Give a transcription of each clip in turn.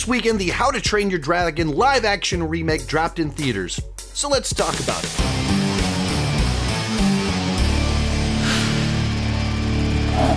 weekend, the How to Train Your Dragon live-action remake dropped in theaters. So let's talk about it.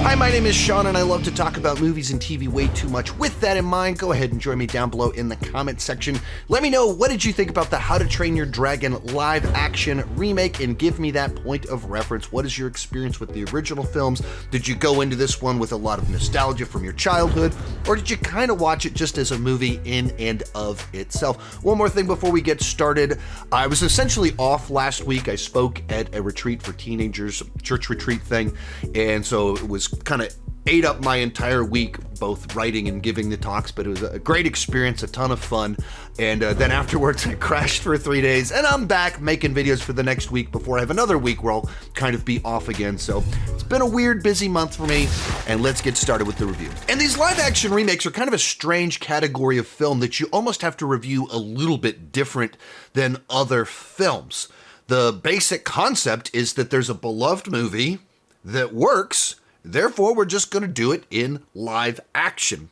Hi, my name is Sean, and I love to talk about movies and TV way too much. With that in mind, go ahead and join me down below in the comment section. Let me know, what did you think about the How to Train Your Dragon live-action remake, and give me that point of reference. What is your experience with the original films? Did you go into this one with a lot of nostalgia from your childhood, or did you kind of watch it just as a movie in and of itself? One more thing before we get started. I was essentially off last week. I spoke at a retreat for teenagers, church retreat thing, and so it was kind of ate up my entire week, both writing and giving the talks, but it was a great experience, a ton of fun. And then afterwards I crashed for 3 days, and I'm back making videos for the next week before I have another week where I'll kind of be off again. So it's been a weird, busy month for me, and let's get started with the review. And these live action remakes are kind of a strange category of film that you almost have to review a little bit different than other films. The basic concept is that there's a beloved movie that works, therefore, we're just going to do it in live action.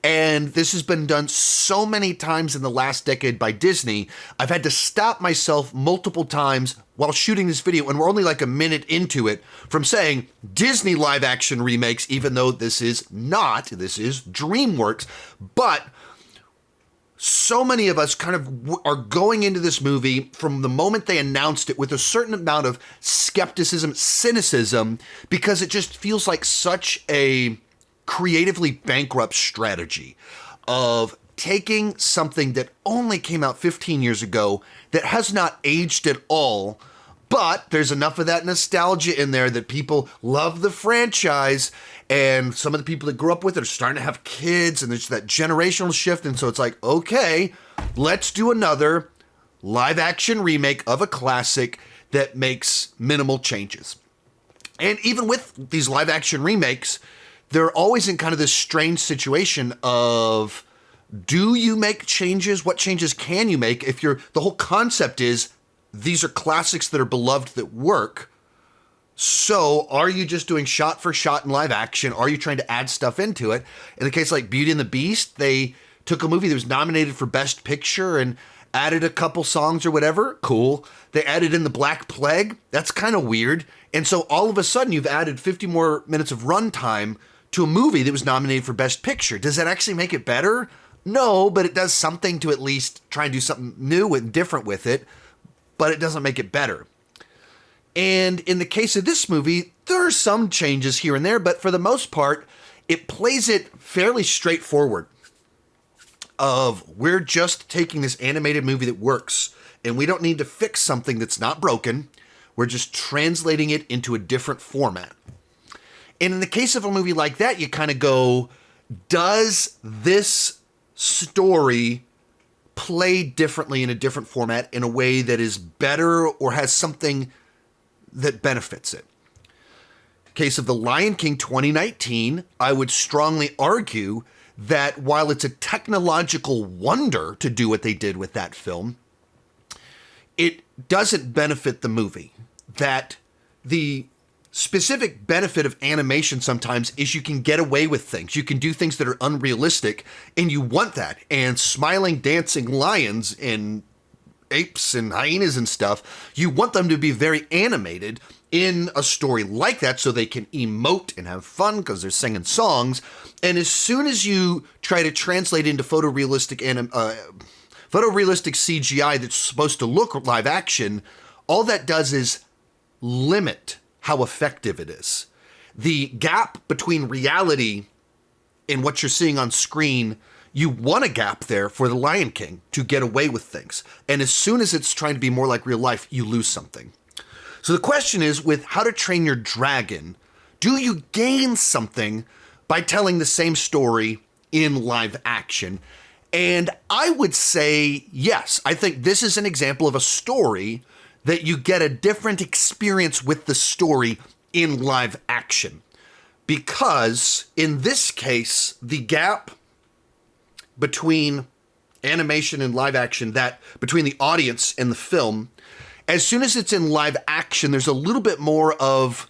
And this has been done so many times in the last decade by Disney, I've had to stop myself multiple times while shooting this video, and we're only like a minute into it, from saying Disney live action remakes, even though this is not, this is DreamWorks. But so many of us kind of are going into this movie from the moment they announced it with a certain amount of skepticism, cynicism, because it just feels like such a creatively bankrupt strategy of taking something that only came out 15 years ago, that has not aged at all, but there's enough of that nostalgia in there that people love the franchise, and some of the people that grew up with it are starting to have kids, and there's that generational shift, and so it's like, okay, let's do another live-action remake of a classic that makes minimal changes. And even with these live-action remakes, they're always in kind of this strange situation of, do you make changes? What changes can you make? If the whole concept is, these are classics that are beloved that work. So are you just doing shot for shot in live action? Are you trying to add stuff into it? In the case like Beauty and the Beast, they took a movie that was nominated for Best Picture and added a couple songs or whatever. Cool. They added in the Black Plague. That's kind of weird. And so all of a sudden you've added 50 more minutes of runtime to a movie that was nominated for Best Picture. Does that actually make it better? No, but it does something to at least try and do something new and different with it, but it doesn't make it better. And in the case of this movie, there are some changes here and there, but for the most part, it plays it fairly straightforward. We're just taking this animated movie that works, and we don't need to fix something that's not broken. We're just translating it into a different format. And in the case of a movie like that, you kind of go, does this story play differently in a different format in a way that is better or has something that benefits it? Case of The Lion King 2019, I would strongly argue that while it's a technological wonder to do what they did with that film, it doesn't benefit the movie. That the specific benefit of animation sometimes is you can get away with things. You can do things that are unrealistic, and you want that. And smiling, dancing lions and apes and hyenas and stuff, you want them to be very animated in a story like that so they can emote and have fun because they're singing songs. And as soon as you try to translate into photorealistic CGI that's supposed to look live action, all that does is limit how effective it is. The gap between reality and what you're seeing on screen, you want a gap there for The Lion King to get away with things. And as soon as it's trying to be more like real life, you lose something. So the question is, with How to Train Your Dragon, do you gain something by telling the same story in live action? And I would say yes. I think this is an example of a story that you get a different experience with the story in live action. Because in this case, the gap between animation and live action, that between the audience and the film, as soon as it's in live action, there's a little bit more of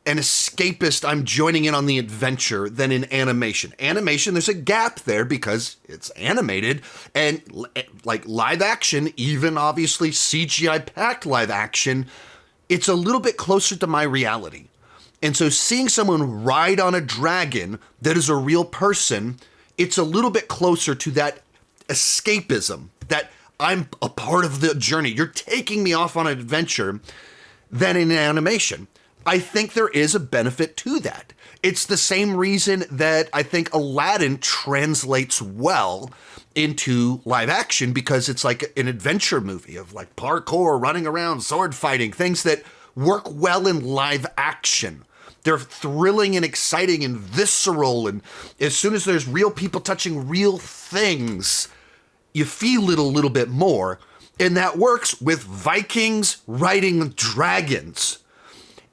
an escapist, I'm joining in on the adventure than in animation. Animation, there's a gap there because it's animated, and like live action, even obviously CGI-packed live action, it's a little bit closer to my reality. And so seeing someone ride on a dragon that is a real person, it's a little bit closer to that escapism, that I'm a part of the journey. You're taking me off on an adventure than in animation. I think there is a benefit to that. It's the same reason that I think Aladdin translates well into live action, because it's like an adventure movie of like parkour, running around, sword fighting, things that work well in live action. They're thrilling and exciting and visceral, and as soon as there's real people touching real things, you feel it a little bit more, and that works with Vikings riding dragons.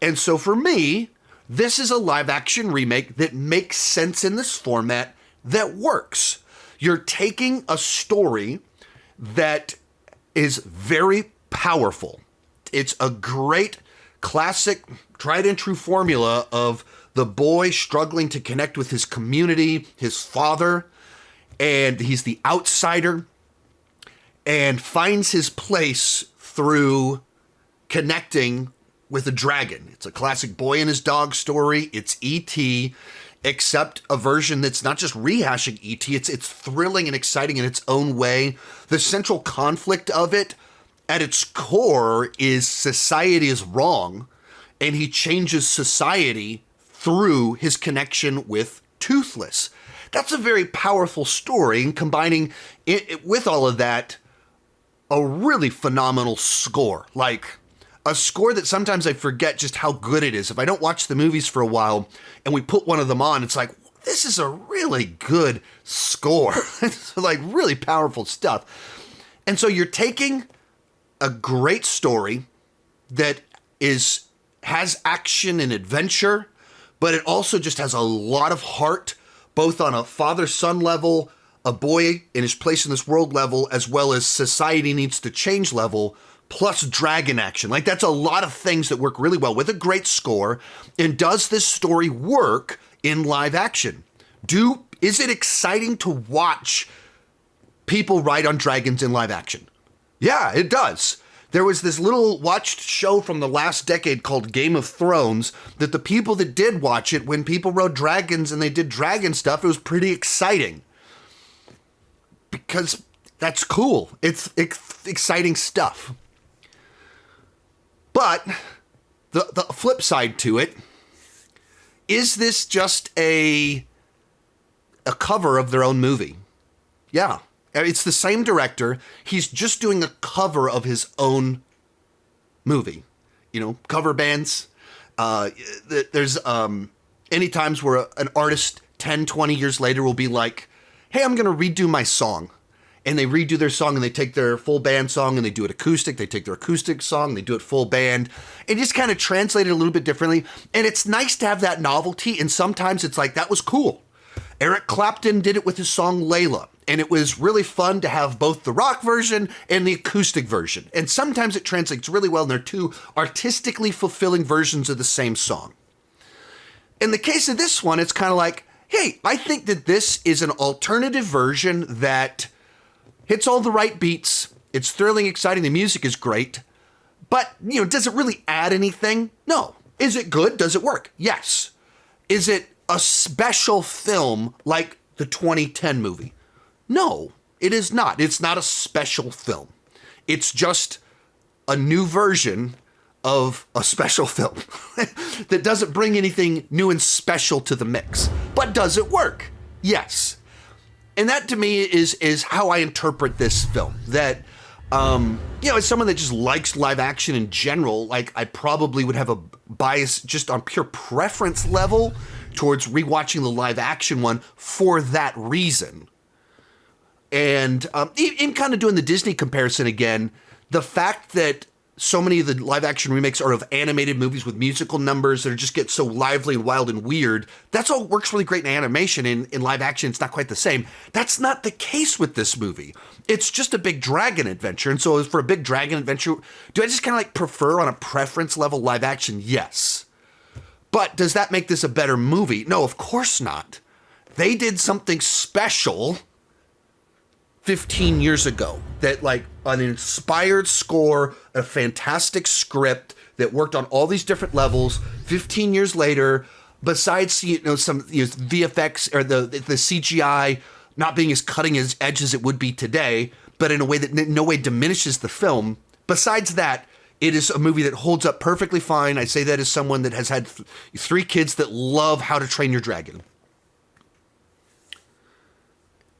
And so for me, this is a live action remake that makes sense in this format that works. You're taking a story that is very powerful. It's a great classic tried and true formula of the boy struggling to connect with his community, his father, and he's the outsider and finds his place through connecting with a dragon. It's a classic boy and his dog story. It's E.T., except a version that's not just rehashing E.T., it's thrilling and exciting in its own way. The central conflict of it, at its core, is society is wrong, and he changes society through his connection with Toothless. That's a very powerful story, and combining it with all of that, a really phenomenal score. Like, a score that sometimes I forget just how good it is. If I don't watch the movies for a while and we put one of them on, it's like, this is a really good score. It's like really powerful stuff. And so you're taking a great story that has action and adventure, but it also just has a lot of heart, both on a father-son level, a boy in his place in this world level, as well as society needs to change level, plus dragon action. Like, that's a lot of things that work really well with a great score. And does this story work in live action? Is it exciting to watch people ride on dragons in live action? Yeah, it does. There was this little watched show from the last decade called Game of Thrones that the people that did watch it, when people rode dragons and they did dragon stuff, it was pretty exciting. Because that's cool. It's exciting stuff. But the flip side to it, is this just a cover of their own movie? Yeah. It's the same director. He's just doing a cover of his own movie. You know, cover bands. There's any times where an artist 10, 20 years later will be like, hey, I'm going to redo my song. And they redo their song, and they take their full band song and they do it acoustic. They take their acoustic song, they do it full band, and just kind of translate it a little bit differently. And it's nice to have that novelty. And sometimes it's like, that was cool. Eric Clapton did it with his song Layla. And it was really fun to have both the rock version and the acoustic version. And sometimes it translates really well, and they're two artistically fulfilling versions of the same song. In the case of this one, it's kind of like, hey, I think that this is an alternative version that hits all the right beats. It's thrilling, exciting. The music is great. But, does it really add anything? No. Is it good? Does it work? Yes. Is it a special film like the 2010 movie? No, it is not. It's not a special film. It's just a new version of a special film that doesn't bring anything new and special to the mix. But does it work? Yes. And that to me is how I interpret this film. That, as someone that just likes live action in general, like, I probably would have a bias just on pure preference level towards rewatching the live action one for that reason. And in kind of doing the Disney comparison again, the fact that so many of the live action remakes are of animated movies with musical numbers that just get so lively and wild and weird, that's all works really great in animation. In live action, it's not quite the same. That's not the case with this movie. It's just a big dragon adventure. And so for a big dragon adventure, do I just kind of like prefer on a preference level live action? Yes. But does that make this a better movie? No, of course not. They did something special 15 years ago that, like, an inspired score, a fantastic script that worked on all these different levels. 15 years later, besides some VFX or the CGI not being as cutting edge as it would be today, but in a way that in no way diminishes the film. Besides that, it is a movie that holds up perfectly fine. I say that as someone that has had 3 kids that love How to Train Your Dragon.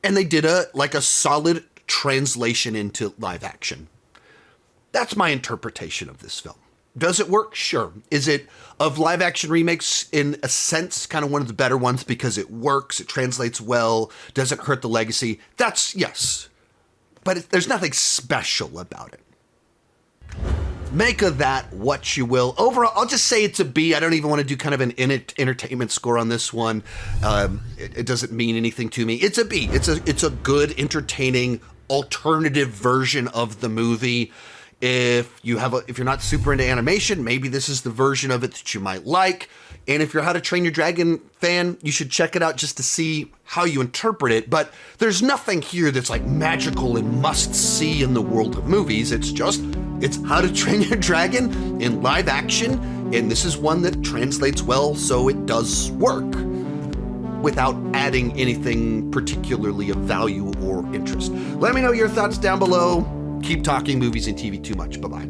And they did a solid translation into live action. That's my interpretation of this film. Does it work? Sure. Is it, of live action remakes, in a sense, kind of one of the better ones because it works, it translates well, doesn't hurt the legacy? That's, yes. But there's nothing special about it. Make of that what you will. Overall, I'll just say it's a B. I don't even want to do kind of an entertainment score on this one. It doesn't mean anything to me. It's a B. It's a good, entertaining, alternative version of the movie. If you're not super into animation, maybe this is the version of it that you might like. And if you're a How to Train Your Dragon fan, you should check it out just to see how you interpret it. But there's nothing here that's like magical and must see in the world of movies. It's How to Train Your Dragon in live action. And this is one that translates well, so it does work without adding anything particularly of value or interest. Let me know your thoughts down below. Keep talking movies and TV too much. Bye-bye.